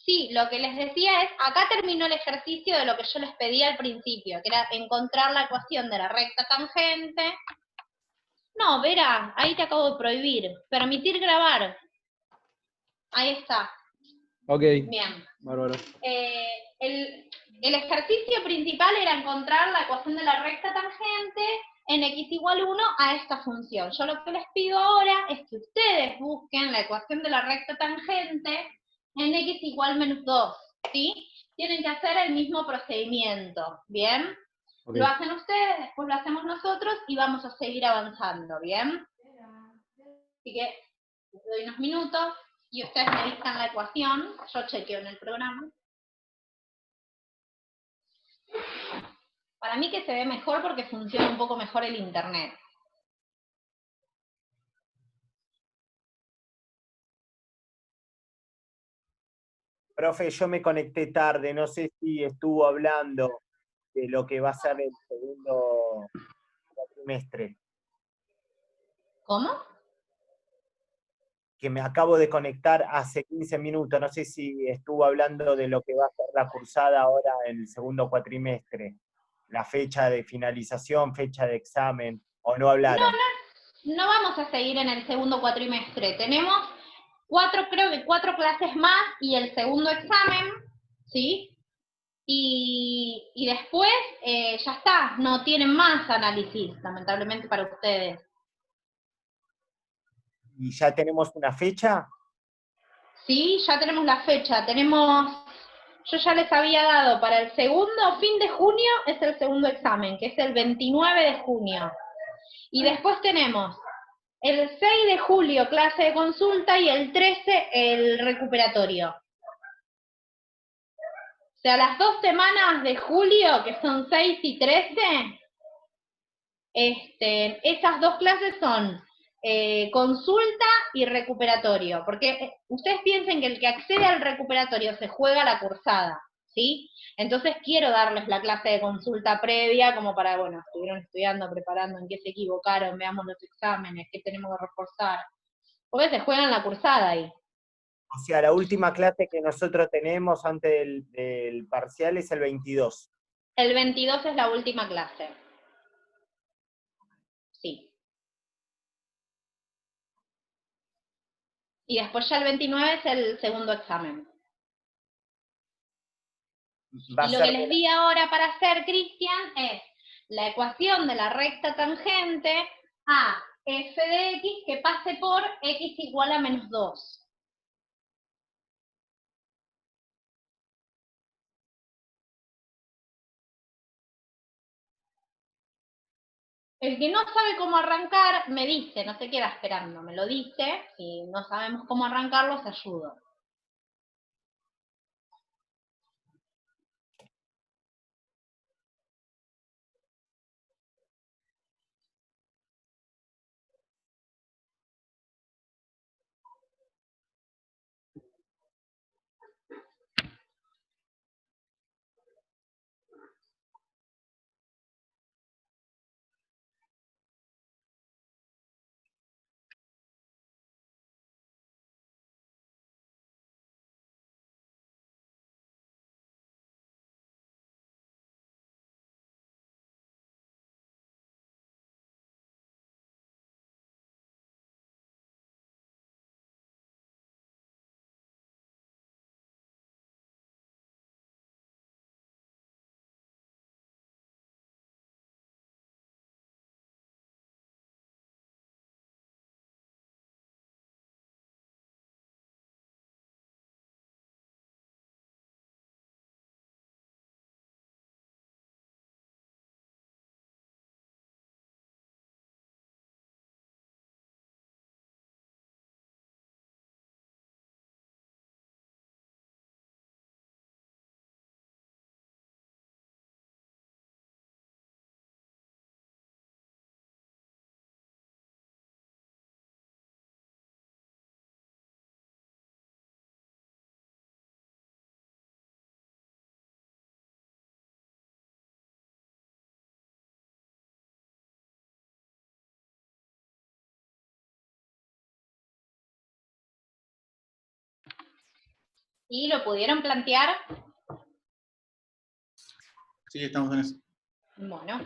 Sí, lo que les decía es, acá terminó el ejercicio de lo que yo les pedí al principio, que era encontrar la ecuación de la recta tangente. No, Vera, ahí te acabo de prohibir. Permitir grabar. Ahí está. Ok. Bien. Bárbaro. El ejercicio principal era encontrar la ecuación de la recta tangente en x igual 1 a esta función. Yo lo que les pido ahora es que ustedes busquen la ecuación de la recta tangente en x igual menos 2, ¿sí? Tienen que hacer el mismo procedimiento, ¿bien? Okay. Lo hacen ustedes, después lo hacemos nosotros y vamos a seguir avanzando, ¿bien? Así que les doy unos minutos y ustedes me dictan la ecuación, yo chequeo en el programa. Para mí que se ve mejor porque funciona un poco mejor el internet. Profe, yo me conecté tarde, no sé si estuvo hablando de lo que va a ser el segundo cuatrimestre. ¿Cómo? Que me acabo de conectar hace 15 minutos, no sé si estuvo hablando de lo que va a ser la cursada ahora en el segundo cuatrimestre, la fecha de finalización, fecha de examen, o no hablaron. No vamos a seguir en el segundo cuatrimestre. Tenemos creo que cuatro clases más y el segundo examen, ¿sí? Y después ya está, no tienen más análisis, lamentablemente para ustedes. ¿Y ya tenemos una fecha? Sí, ya tenemos la fecha, yo ya les había dado para el segundo fin de junio, es el segundo examen, que es el 29 de junio. Y después tenemos el 6 de julio clase de consulta y el 13 el recuperatorio. O sea, las 2 semanas de julio, que son 6 y 13, esas dos clases son consulta y recuperatorio, porque ustedes piensen que el que accede al recuperatorio se juega la cursada, ¿sí? Entonces quiero darles la clase de consulta previa, como para, bueno, estuvieron estudiando, preparando, en qué se equivocaron, veamos los exámenes, qué tenemos que reforzar, porque se juegan la cursada ahí. O sea, la última clase que nosotros tenemos antes del parcial es el 22. El 22 es la última clase. Sí. Y después ya el 29 es el segundo examen. Va a Y lo ser que les di ahora para hacer, Cristian, es la ecuación de la recta tangente a f de x que pase por x igual a menos 2. El que no sabe cómo arrancar, me dice, no se queda esperando, me lo dice. Si no sabemos cómo arrancarlo, os ayudo. ¿Y lo pudieron plantear? Sí, estamos en eso. Bueno.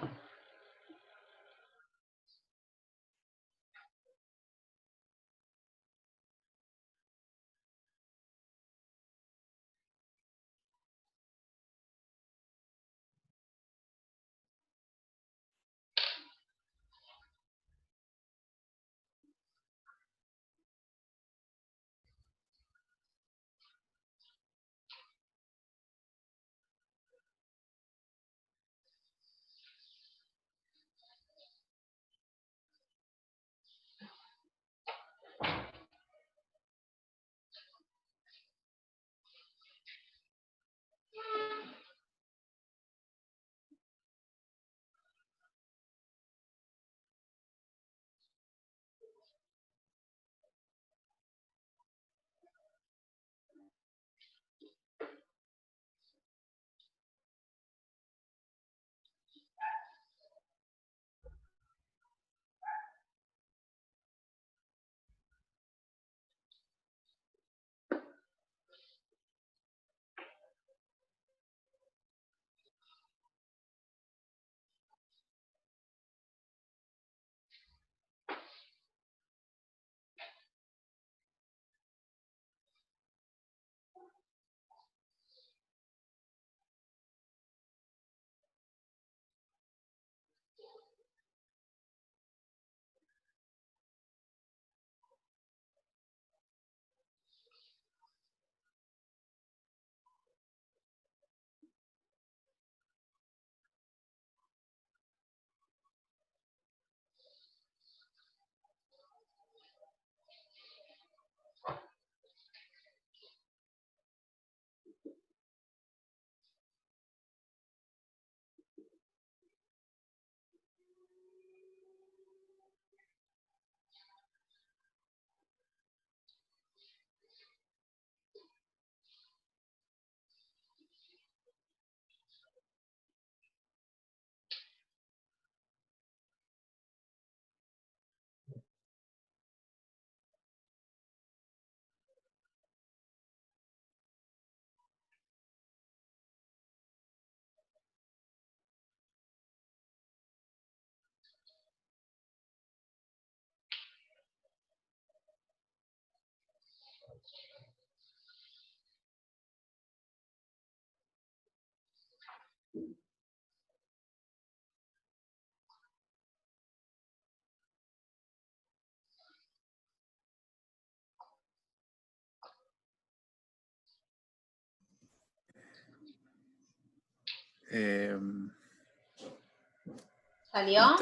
¿Salió?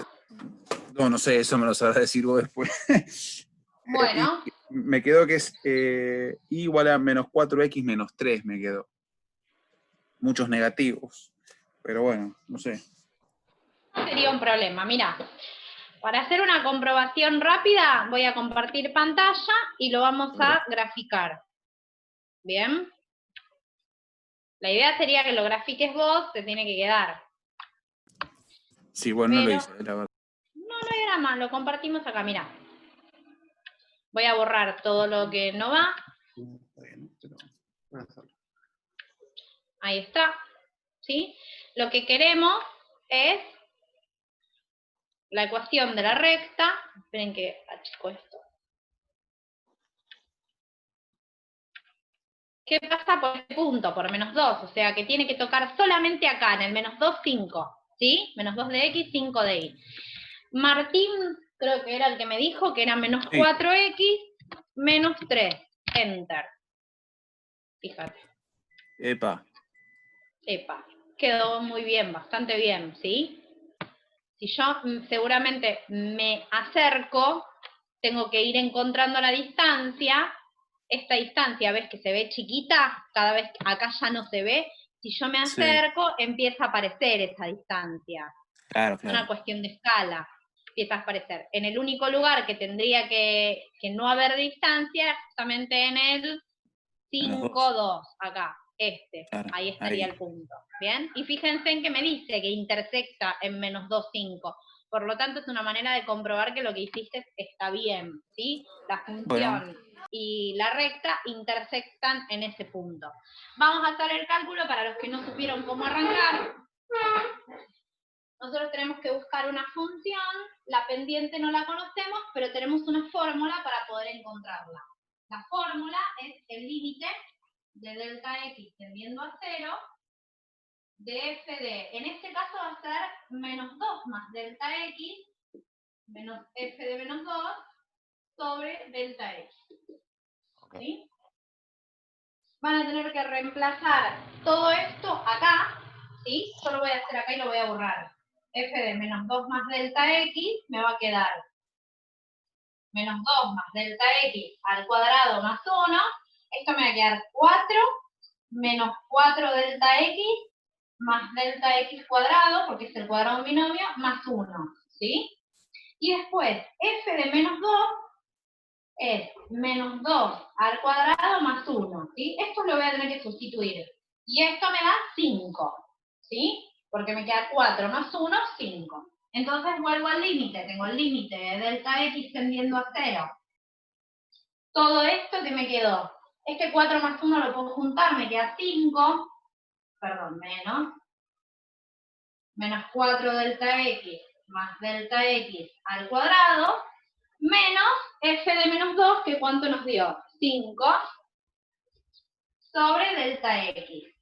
No sé, eso me lo sabrás decir vos después. Bueno. Me quedó que es y igual a menos 4x menos 3 me quedó. Muchos negativos. Pero bueno, no sé. No sería un problema. Mira, para hacer una comprobación rápida voy a compartir pantalla y lo vamos a graficar. ¿Bien? La idea sería que lo grafiques vos, te tiene que quedar. Sí, bueno, no lo hice, la verdad. No hay drama, lo compartimos acá, mira. Voy a borrar todo lo que no va. Ahí está. ¿Sí? Lo que queremos es la ecuación de la recta. Esperen que achico esto. ¿Qué pasa por este punto? Por menos 2. O sea que tiene que tocar solamente acá, en el menos 2, 5. ¿Sí? Menos 2 de x, 5 de y. Martín, creo que era el que me dijo que era menos 4x, menos 3. Enter. Fíjate. Epa. Quedó muy bien, bastante bien, ¿sí? Si yo seguramente me acerco, tengo que ir encontrando la distancia. Esta distancia, ¿ves que se ve chiquita? Cada vez acá ya no se ve. Si yo me acerco, empieza a aparecer esa distancia. Claro. Es una cuestión de escala. Empieza a aparecer. En el único lugar que tendría que no haber distancia es justamente en el 5, 2, acá. Claro, ahí estaría el punto. ¿Bien? Y fíjense en que me dice que intersecta en menos 2, 5. Por lo tanto, es una manera de comprobar que lo que hiciste está bien, ¿sí? La función y la recta intersectan en ese punto. Vamos a hacer el cálculo para los que no supieron cómo arrancar. Nosotros tenemos que buscar una función, la pendiente no la conocemos, pero tenemos una fórmula para poder encontrarla. La fórmula es el límite de delta x tendiendo a 0 de f de, en este caso va a ser menos 2 más delta x, menos f de menos 2, sobre delta x. ¿Sí? Van a tener que reemplazar todo esto acá, ¿sí? Yo lo voy a hacer acá y lo voy a borrar. F de menos 2 más delta x me va a quedar menos 2 más delta x al cuadrado más 1. Esto me va a quedar 4 menos 4 delta x más delta x cuadrado, porque es el cuadrado binomio, más 1, ¿sí? Y después, f de menos 2 es menos 2 al cuadrado más 1, ¿sí? Esto lo voy a tener que sustituir. Y esto me da 5, ¿sí? Porque me queda 4 más 1, 5. Entonces vuelvo al límite. Tengo el límite de delta x tendiendo a 0. Todo esto que me quedó. Este 4 más 1 lo puedo juntar, me queda 5. Perdón, menos 4 delta x más delta x al cuadrado, menos f de menos 2, que ¿cuánto nos dio? 5 sobre delta x.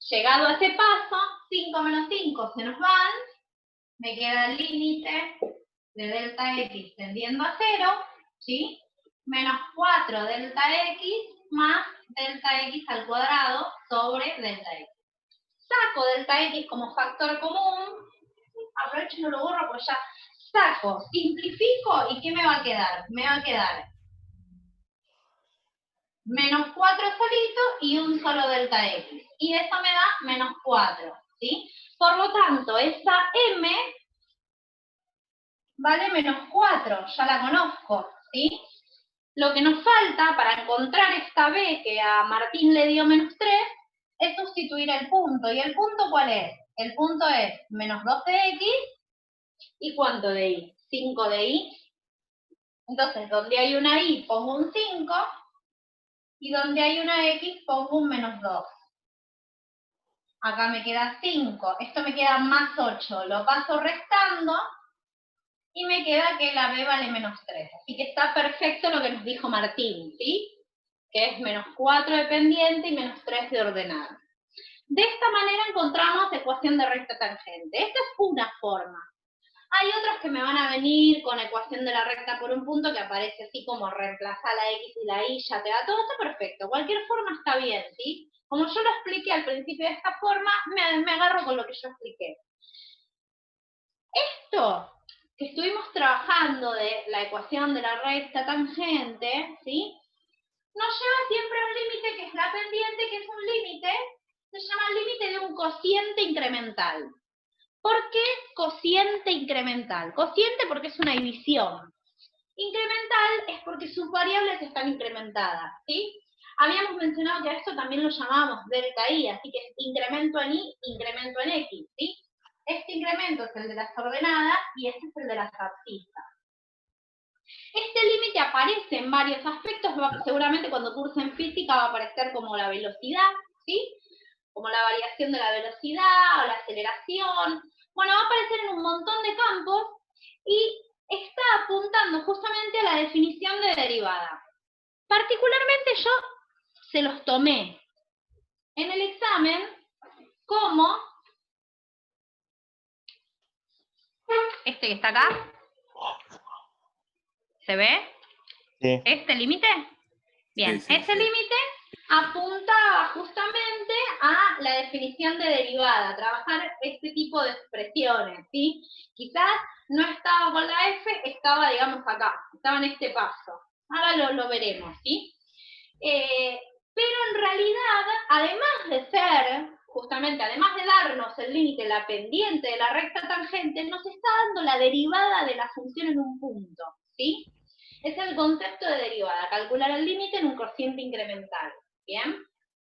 Llegado a ese paso, 5 menos 5 se nos van, me queda el límite de delta x tendiendo a 0, ¿sí? Menos 4 delta x más delta x al cuadrado sobre delta x. Saco delta x como factor común, aprovecho y no lo borro, pues ya saco, simplifico, ¿y qué me va a quedar? Me va a quedar menos 4 solito y un solo delta x. Y eso me da menos 4, ¿sí? Por lo tanto, esa m vale menos 4, ya la conozco, ¿sí? Lo que nos falta para encontrar esta b que a Martín le dio menos 3 es sustituir el punto. ¿Y el punto cuál es? El punto es menos 2 de x. ¿Y cuánto de y? 5 de y. Entonces, donde hay una y pongo un 5, y donde hay una x pongo un menos 2. Acá me queda 5, esto me queda más 8, lo paso restando, y me queda que la b vale menos 3. Así que está perfecto lo que nos dijo Martín, ¿sí? Que es menos 4 de pendiente y menos 3 de ordenada. De esta manera encontramos ecuación de recta tangente. Esta es una forma. Hay otras que me van a venir con ecuación de la recta por un punto, que aparece así como reemplazar la x y la y, ya te da todo. Está perfecto. Cualquier forma está bien, ¿sí? Como yo lo expliqué al principio de esta forma, me agarro con lo que yo expliqué. Esto que estuvimos trabajando de la ecuación de la recta tangente, ¿sí? Nos lleva siempre a un límite que es la pendiente, que es un límite, se llama límite de un cociente incremental. ¿Por qué cociente incremental? Cociente porque es una división. Incremental es porque sus variables están incrementadas, ¿sí? Habíamos mencionado que a esto también lo llamábamos delta i, así que es incremento en y, incremento en x, ¿sí? Este incremento es el de las ordenadas y este es el de las abscisas. Este límite aparece en varios aspectos, seguramente cuando cursen física va a aparecer como la velocidad, ¿sí? Como la variación de la velocidad o la aceleración. Bueno, va a aparecer en un montón de campos y está apuntando justamente a la definición de derivada. Particularmente yo se los tomé en el examen como este que está acá. ¿Se ve? Sí. ¿Este límite? Bien, Sí, ese límite apunta justamente a la definición de derivada, trabajar este tipo de expresiones, ¿sí? Quizás no estaba con la f, estaba, digamos, acá, estaba en este paso. Ahora lo veremos, ¿sí? Pero en realidad, además de ser, justamente, además de darnos el límite, la pendiente de la recta tangente, nos está dando la derivada de la función en un punto, ¿sí? Es el concepto de derivada, calcular el límite en un cociente incremental, ¿bien?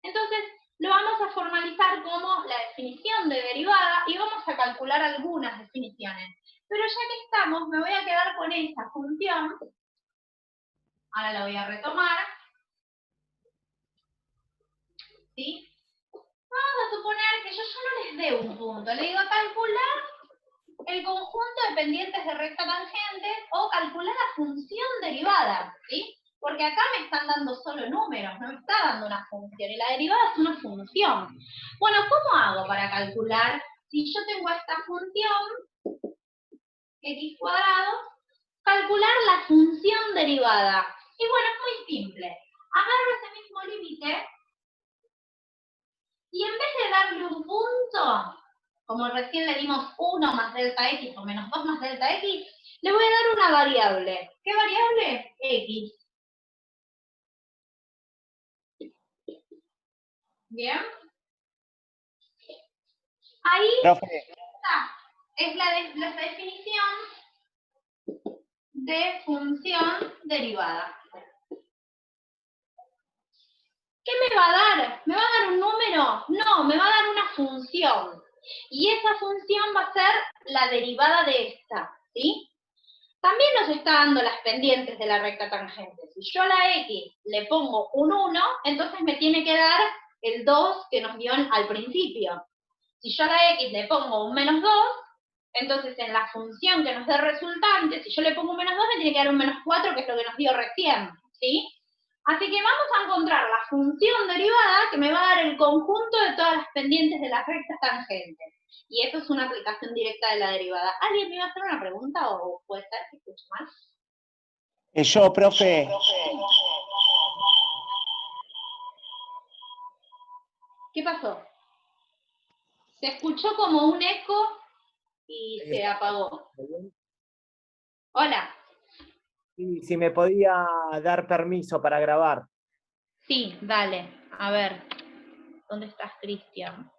Entonces, lo vamos a formalizar como la definición de derivada y vamos a calcular algunas definiciones. Pero ya que estamos, me voy a quedar con esa función. Ahora la voy a retomar. ¿Sí? Vamos a suponer que yo no les dé un punto. Le digo calcular el conjunto de pendientes de recta tangente o calcular la función derivada. ¿Sí? Porque acá me están dando solo números, no me está dando una función. Y la derivada es una función. Bueno, ¿cómo hago para calcular? Si yo tengo esta función, x cuadrado, calcular la función derivada. Y bueno, es muy simple. Agarro ese mismo límite y en vez de darle un punto, como recién le dimos 1 más delta x o menos 2 más delta x, le voy a dar una variable. ¿Qué variable? X. ¿Bien? Ahí está. Es la definición de función derivada. ¿Qué me va a dar? ¿Me va a dar un número? No, me va a dar una función. Y esa función va a ser la derivada de esta, ¿sí? También nos está dando las pendientes de la recta tangente. Si yo a la x le pongo un 1, entonces me tiene que dar el 2 que nos dio al principio. Si yo a la x le pongo un menos 2, entonces en la función que nos dé resultante, si yo le pongo un menos 2, me tiene que dar un menos 4, que es lo que nos dio recién, ¿sí? Así que vamos a encontrar la función derivada que me va a dar el conjunto de todas las pendientes de las rectas tangentes. Y eso es una aplicación directa de la derivada. ¿Alguien me iba a hacer una pregunta o puede ser que escuche mal? Yo, profe. ¿Qué pasó? Se escuchó como un eco y se apagó. Hola. Sí, si me podía dar permiso para grabar. Sí, dale. A ver. ¿Dónde estás, Cristian?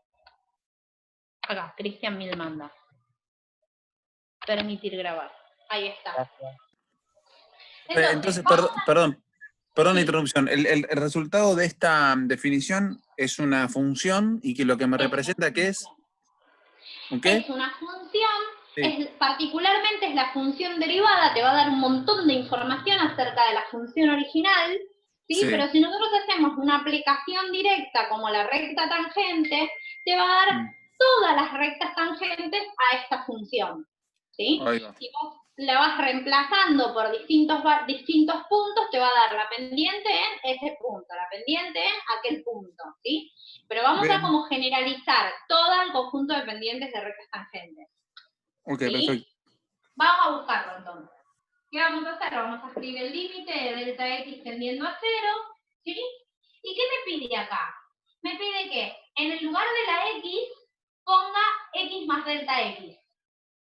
Acá, Cristian Milmanda. Permitir grabar. Ahí está. Gracias. Entonces perdón la interrupción. El resultado de esta definición es una función y que lo que me representa, ¿qué es? ¿Un qué? Es una función, Sí. particularmente es la función derivada, te va a dar un montón de información acerca de la función original, ¿sí? Sí. Pero si nosotros hacemos una aplicación directa como la recta tangente, te va a dar todas las rectas tangentes a esta función, ¿sí? Si vos la vas reemplazando por distintos puntos, te va a dar la pendiente en ese punto, la pendiente en aquel punto, ¿sí? Pero vamos a como generalizar todo el conjunto de pendientes de rectas tangentes. Ok, ¿Sí? perfecto. Vamos a buscarlo entonces. ¿Qué vamos a hacer? Vamos a escribir el límite de delta x tendiendo a 0, ¿sí? ¿Y qué me pide acá? Me pide que en el lugar de la x ponga x más delta x,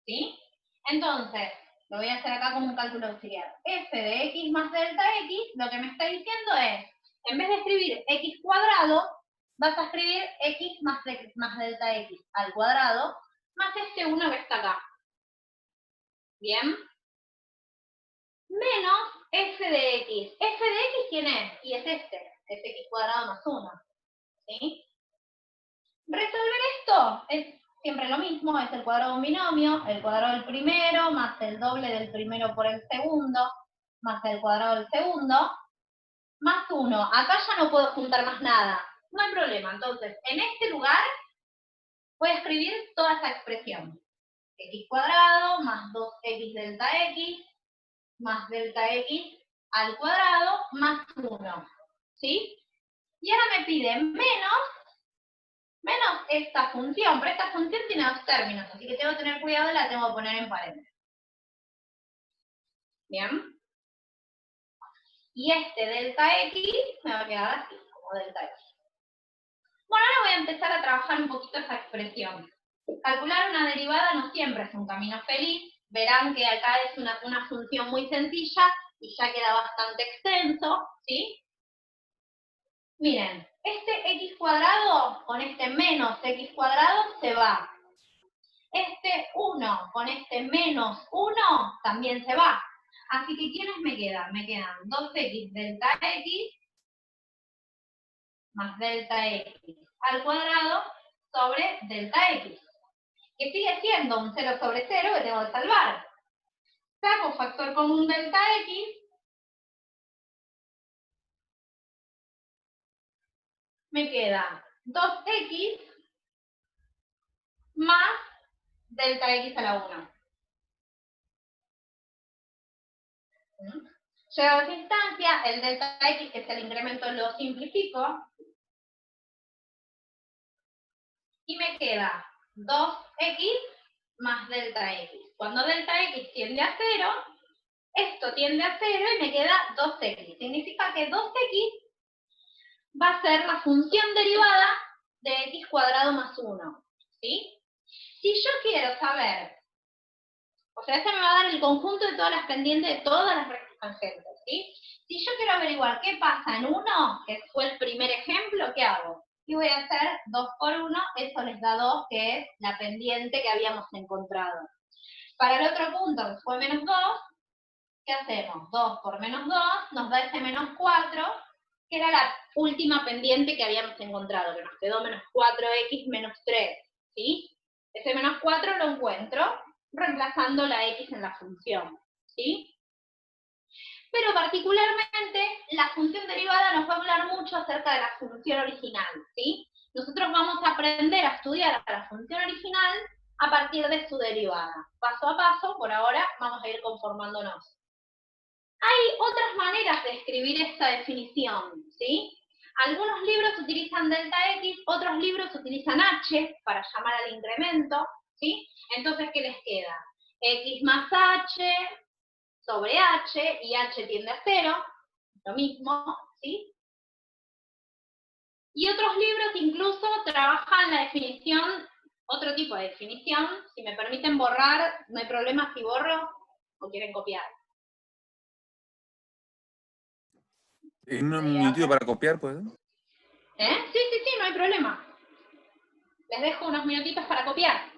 ¿sí? Entonces, lo voy a hacer acá como un cálculo auxiliar. F de x más delta x, lo que me está diciendo es, en vez de escribir x cuadrado, vas a escribir x más delta x al cuadrado, más este 1 que está acá. ¿Bien? Menos f de x. ¿F de x quién es? Y es este. Es x cuadrado más 1. ¿Sí? Resolver esto es siempre lo mismo, es el cuadrado de un binomio, el cuadrado del primero, más el doble del primero por el segundo, más el cuadrado del segundo, más 1. Acá ya no puedo juntar más nada. No hay problema. Entonces, en este lugar voy a escribir toda esa expresión. X cuadrado más 2x delta x más delta x al cuadrado más 1. ¿Sí? Y ahora me pide menos esta función, pero esta función tiene dos términos, así que tengo que tener cuidado y la tengo que poner en paréntesis. ¿Bien? Y este delta x me va a quedar así, como delta x. Bueno, ahora voy a empezar a trabajar un poquito esa expresión. Calcular una derivada no siempre es un camino feliz. Verán que acá es una función muy sencilla y ya queda bastante extenso, ¿sí? Miren, este x cuadrado con este menos x cuadrado se va. Este 1 con este menos 1 también se va. Así que ¿quiénes me quedan? Me quedan 2x delta x más delta x al cuadrado sobre delta x, que sigue siendo un 0 sobre 0 que tengo que salvar. Saco factor común delta x, me queda 2x más delta x a la 1. Llego a esa instancia, el delta x, que es el incremento, lo simplifico, y me queda 2x más delta x. Cuando delta x tiende a 0, esto tiende a 0 y me queda 2x. Significa que 2x va a ser la función derivada de x cuadrado más 1, ¿sí? Si yo quiero saber, o sea, este me va a dar el conjunto de todas las pendientes de todas las rectas tangentes, ¿sí? Si yo quiero averiguar qué pasa en 1, que fue el primer ejemplo, ¿qué hago? Y voy a hacer 2 por 1, eso les da 2, que es la pendiente que habíamos encontrado. Para el otro punto, que fue menos 2, ¿qué hacemos? 2 por menos 2 nos da ese menos 4, que era la última pendiente que habíamos encontrado, que nos quedó menos 4x menos 3, ¿sí? Ese menos 4 lo encuentro reemplazando la x en la función, ¿sí? Pero particularmente la función derivada nos va a hablar mucho acerca de la función original, ¿sí? Nosotros vamos a aprender a estudiar a la función original a partir de su derivada. Paso a paso, por ahora, vamos a ir conformándonos. Hay otras maneras de escribir esta definición, ¿sí? Algunos libros utilizan delta x, otros libros utilizan h para llamar al incremento, ¿sí? Entonces, ¿qué les queda? X más h sobre h, y h tiende a 0, lo mismo, ¿sí? Y otros libros incluso trabajan la definición, otro tipo de definición. Si me permiten borrar, no hay problema si borro o quieren copiar. ¿En un minutito para copiar, pues? Sí, no hay problema. Les dejo unos minutitos para copiar.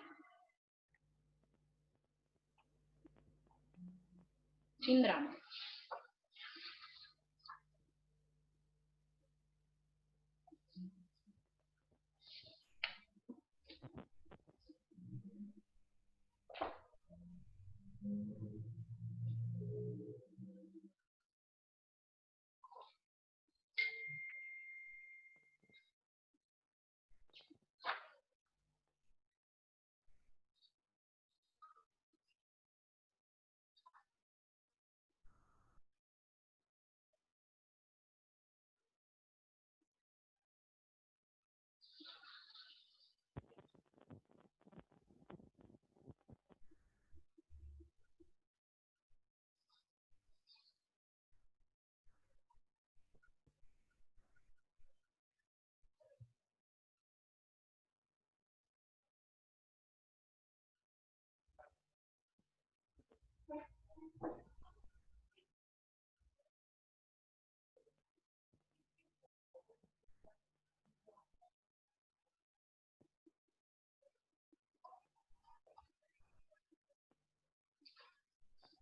Sin drama.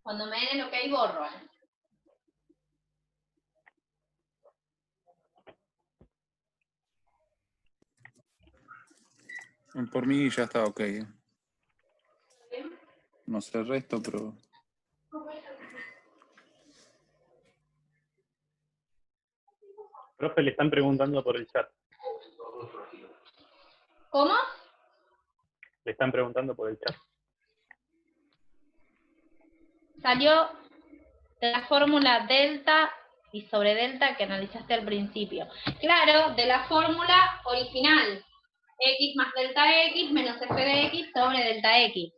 Cuando me den el ok, borro. Por mí ya está ok. No sé el resto, pero... Profe, le están preguntando por el chat. ¿Cómo? Le están preguntando por el chat. Salió de la fórmula delta y sobre delta que analizaste al principio. Claro, de la fórmula original. X más delta x menos f de x sobre delta x.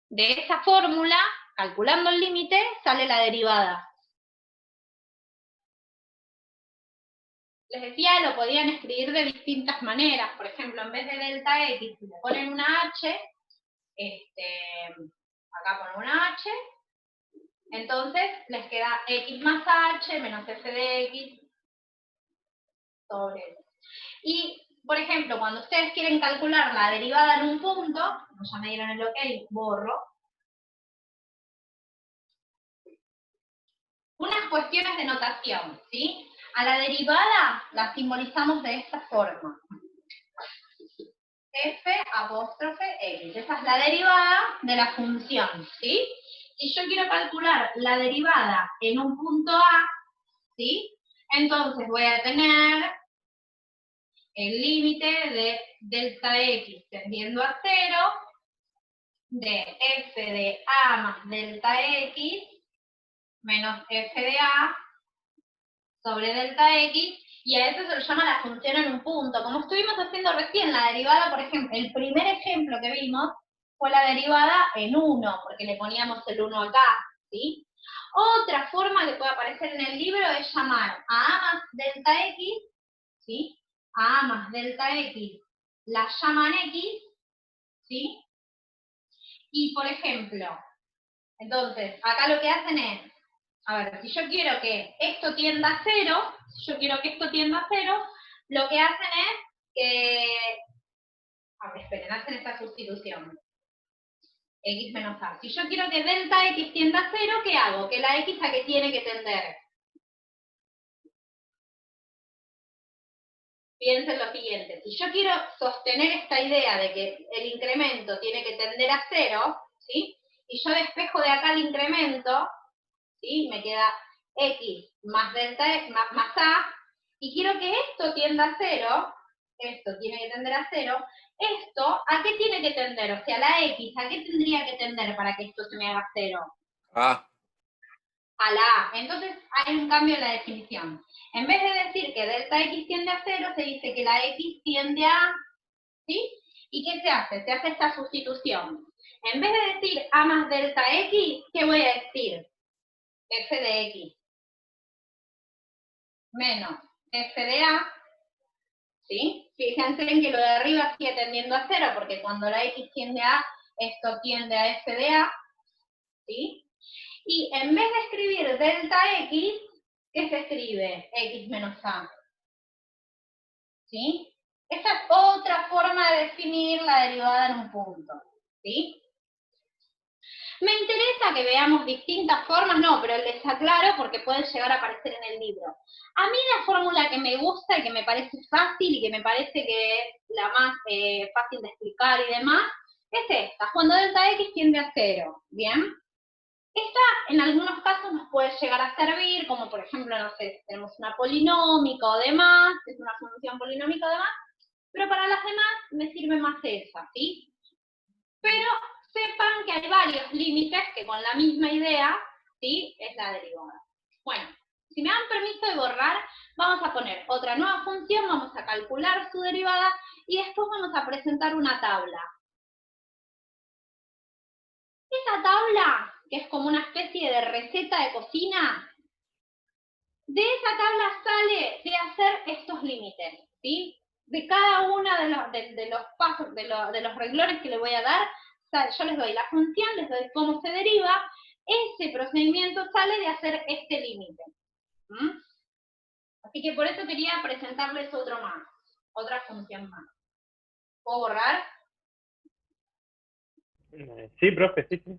De esa fórmula, calculando el límite, sale la derivada. Les decía, lo podían escribir de distintas maneras. Por ejemplo, en vez de delta x, si le ponen una h, acá ponen una h, entonces les queda x más h menos f de x sobre x. Y, por ejemplo, cuando ustedes quieren calcular la derivada en un punto, como ya me dieron el ok, borro. Unas cuestiones de notación, ¿sí? A la derivada la simbolizamos de esta forma. F'(X). Esa es la derivada de la función, ¿sí? Si yo quiero calcular la derivada en un punto A, ¿sí? Entonces voy a tener el límite de delta X tendiendo a 0, de f de A más delta X, menos f de A sobre delta X, y a eso se lo llama la función en un punto. Como estuvimos haciendo recién, la derivada, por ejemplo, el primer ejemplo que vimos fue la derivada en 1, porque le poníamos el 1 acá, ¿sí? Otra forma que puede aparecer en el libro es llamar a A más delta X, ¿sí? A A más delta X la llaman X, ¿sí? Y, por ejemplo, entonces, acá lo que hacen es, a ver, si yo quiero que esto tienda a 0, lo que hacen es que, a ver, esperen, hacen esta sustitución. X menos A. Si yo quiero que delta X tienda a 0, ¿qué hago? ¿Que la X a qué tiene que tender? Piensen lo siguiente, si yo quiero sostener esta idea de que el incremento tiene que tender a 0, ¿sí? Y yo despejo de acá el incremento, ¿sí? Me queda X más delta X más A, y quiero que esto tienda a 0, esto tiene que tender a 0, esto, ¿a qué tiene que tender? O sea, la X, ¿a qué tendría que tender para que esto se me haga 0? A la A. Entonces hay un cambio en la definición. En vez de decir que delta X tiende a 0, se dice que la X tiende a A, ¿sí? ¿Y qué se hace? Se hace esta sustitución. En vez de decir A más delta X, ¿qué voy a decir? F de X menos F de A, ¿sí? Fíjense en que lo de arriba sigue tendiendo a 0, porque cuando la X tiende a A, esto tiende a F de A, ¿sí? Y en vez de escribir delta X, ¿qué se escribe? X menos A. ¿Sí? Esta es otra forma de definir la derivada en un punto. ¿Sí? Me interesa que veamos distintas formas, no, pero les aclaro porque pueden llegar a aparecer en el libro. A mí la fórmula que me gusta y que me parece fácil y que me parece que es la más fácil de explicar y demás, es esta, cuando delta X tiende a 0, ¿bien? Esta en algunos casos nos puede llegar a servir, como por ejemplo, no sé, tenemos una polinómica o demás, es una función polinómica o demás, pero para las demás me sirve más esa, ¿sí? Pero sepan que hay varios límites que con la misma idea, ¿sí? Es la derivada. Bueno, si me dan permiso de borrar, vamos a poner otra nueva función, vamos a calcular su derivada y después vamos a presentar una tabla. Esa tabla, que es como una especie de receta de cocina, de esa tabla sale de hacer estos límites, ¿sí? De cada uno de los pasos, de los renglones que le voy a dar, yo les doy la función, les doy cómo se deriva, ese procedimiento sale de hacer este límite. Así que por eso quería presentarles otro más, otra función más. ¿Puedo borrar? Sí, profe, sí, sí.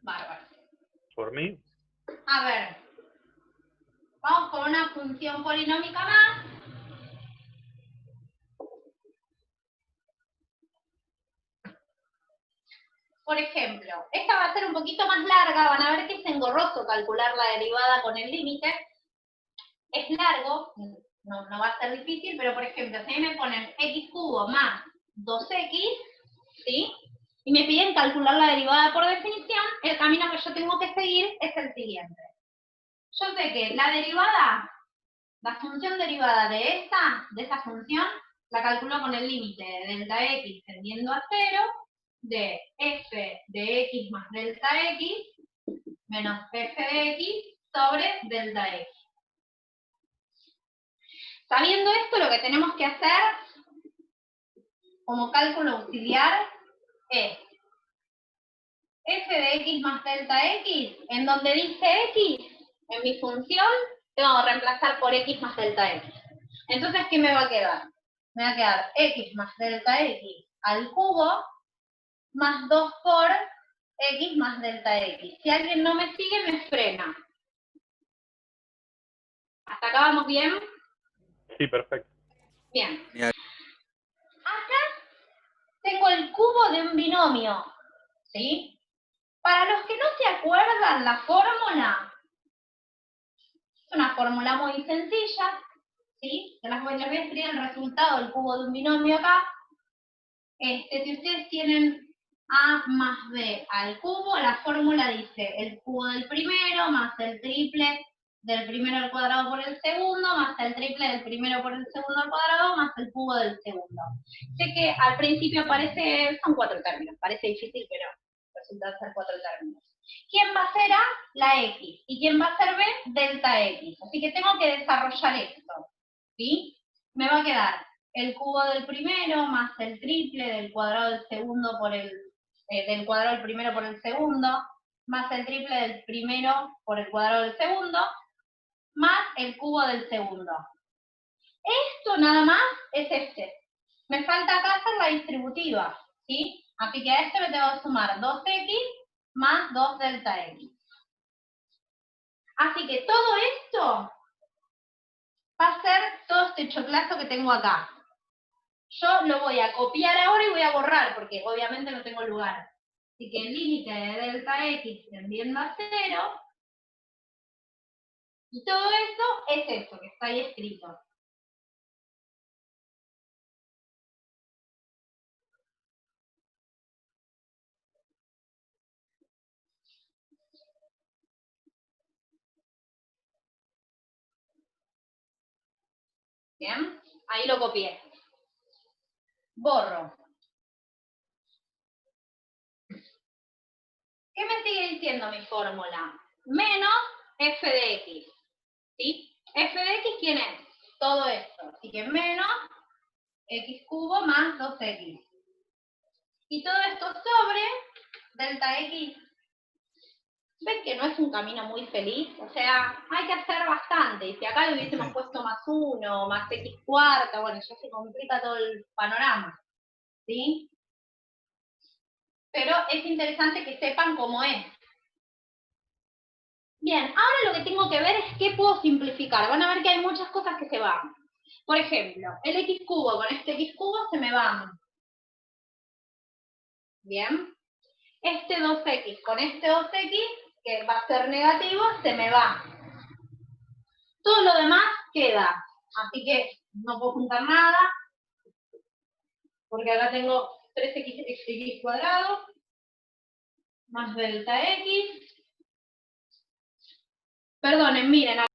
Bárbaro. Por mí. A ver, vamos con una función polinómica más. Por ejemplo, esta va a ser un poquito más larga, van a ver que es engorroso calcular la derivada con el límite. Es largo, no va a ser difícil, pero por ejemplo, si me ponen x cubo más 2x, ¿sí? Y me piden calcular la derivada por definición, el camino que yo tengo que seguir es el siguiente. Yo sé que la derivada, la función derivada de esa función, la calculo con el límite de delta x tendiendo a 0, de f de x más delta x, menos f de x sobre delta x. Sabiendo esto, lo que tenemos que hacer como cálculo auxiliar es f de x más delta x, en donde dice x, en mi función, tengo que reemplazar por x más delta x. Entonces, ¿qué me va a quedar? Me va a quedar x más delta x al cubo más 2 por x más delta x. Si alguien no me sigue, me frena. ¿Hasta acá vamos bien? Sí, perfecto. Bien. Bien. Acá tengo el cubo de un binomio, ¿sí? Para los que no se acuerdan la fórmula, es una fórmula muy sencilla, ¿sí? Les voy a escribir el resultado del cubo de un binomio acá. Si ustedes tienen A más B al cubo, la fórmula dice el cubo del primero más el triple del primero al cuadrado por el segundo, más el triple del primero por el segundo al cuadrado, más el cubo del segundo. Sé que al principio son 4 términos, parece difícil, pero resulta ser 4 términos. ¿Quién va a ser A? La X. ¿Y quién va a ser B? Delta X. Así que tengo que desarrollar esto, ¿sí? Me va a quedar el cubo del primero más el triple del cuadrado del segundo por del cuadrado del primero por el segundo, más el triple del primero por el cuadrado del segundo, más el cubo del segundo. Esto nada más es este. Me falta acá hacer la distributiva, ¿sí? Así que a este me tengo que sumar 2x más 2 delta x. Así que todo esto va a ser todo este choclazo que tengo acá. Yo lo voy a copiar ahora y voy a borrar, porque obviamente no tengo lugar. Así que el límite de delta x tendiendo a 0, y todo eso es eso que está ahí escrito. Bien, ahí lo copié. Borro. ¿Qué me sigue diciendo mi fórmula? Menos f de x. ¿Sí? F de x, ¿quién es? Todo esto. Así que menos x cubo más 2x. Y todo esto sobre delta x. ¿Ven que no es un camino muy feliz? O sea, hay que hacer bastante. Y si acá le hubiésemos puesto más 1, más x cuarta, bueno, ya se complica todo el panorama. ¿Sí? Pero es interesante que sepan cómo es. Bien, ahora lo que tengo que ver es qué puedo simplificar. Van a ver que hay muchas cosas que se van. Por ejemplo, el x cubo con este x cubo se me van. Bien. Este 2x con este 2x, que va a ser negativo, se me va. Todo lo demás queda. Así que no puedo juntar nada. Porque acá tengo 3x cuadrado más delta x. Perdonen, miren.